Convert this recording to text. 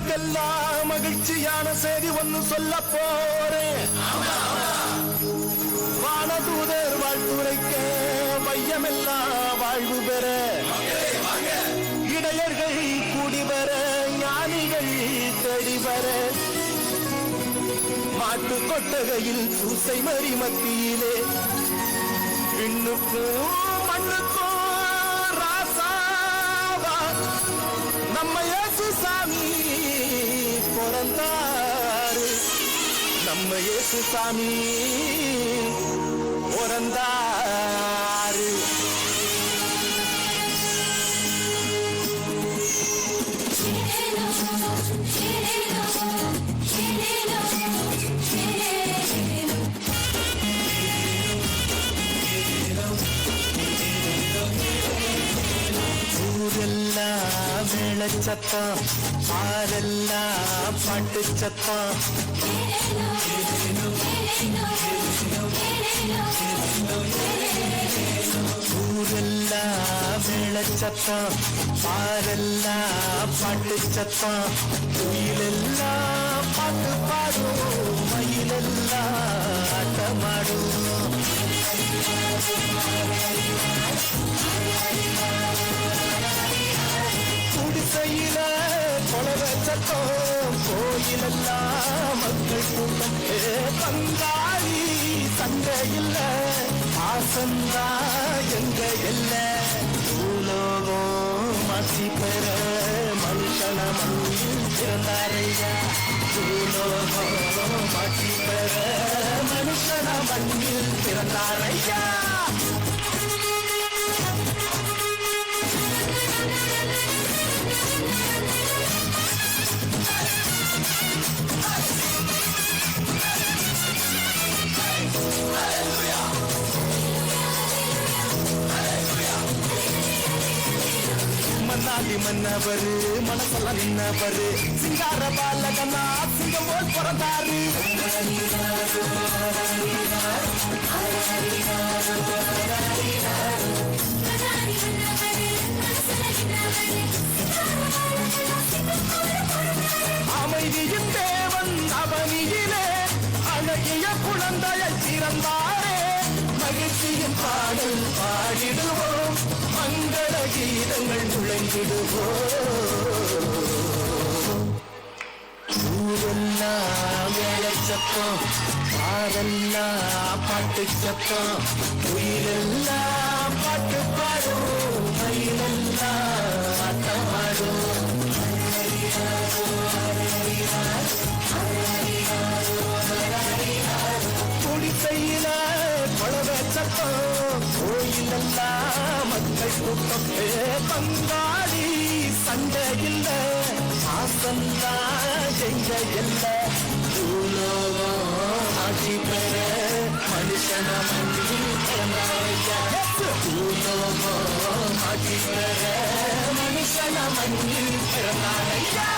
மக்களுக்கெல்லாம் மகிழ்ச்சியான செய்தி ஒன்னு சொல்ல போறேன். வானதூதர் வாழ்த்துரைக்க மையமெல்லாம் வாழ்வு பெற, இடையர்கள் கூடி வர, ஞானிகள் தேடி வர, மாட்டு கொட்டகையில் சூசை மறி மத்தியிலே விண்ணுக்கும் மண்ணுக்கும் ராசாவா நம்ம இயேசு சாமி பிறந்தாரு. நம்ம இயேசு சாமி பிறந்தாரு. ஊரெல்லாம் மேளச்சத்தம், ஆரெல்லாம் பாட்டு சத்தம். ஊரெல்லாம் மேளச்சத்தம், ஆரெல்லாம் பாட்டு சத்தம். குயிலெல்லாம் பாட்டு பாடும், மயிலெல்லாம் ஆட்டமாடும். குடிசையில கொலவ சத்தம், கோயிலெல்லாம் மக்கள் கூட்டம். பங்காளி சண்டை இல்ல, ஆசந்தா எங்க இல்ல. பூலோகம் மாற்றி பெற மனுஷன மண்ணில் பிறந்தாரையா. பூலோகம் மாற்றி பெற மனுஷன மண்ணில் பிறந்தாரையா. மன்னாதி மன்னவரு மனசெல்லாம் நின்னவரு, சிங்கார பாலகனா சிங்கம் போல் பிறந்தாரு. அமைதியின் தேவன் அவனியிலே அழகிய குழந்தையை பிறந்தாரே. மகிழ்ச்சியின் பாடல் பாடிடுவோம், மங்கள கீதங்கள் முழங்கிடுவோம். ஊரெல்லாம் மேளச்சத்தம், ஆரெல்லாம் பாட்டு சத்தம். உயிரெல்லாம் பாட்டு பாடும், மயிலெல்லாம் ஆட்டமாடும். குடிசையில கொலவ சத்தம், கோயிலெல்லாம் மக்கள் கூட்டம். பங்காளி சண்டை இல்ல, ஆசந்தா எங்க இல்ல. பூலோகம் ஆட்சி பெற மனுஷன மண்ணில் பிறந்தாரையா. பூலோகம் ஆட்சி பெற மனுஷன மண்ணில் பிறந்தாரையா.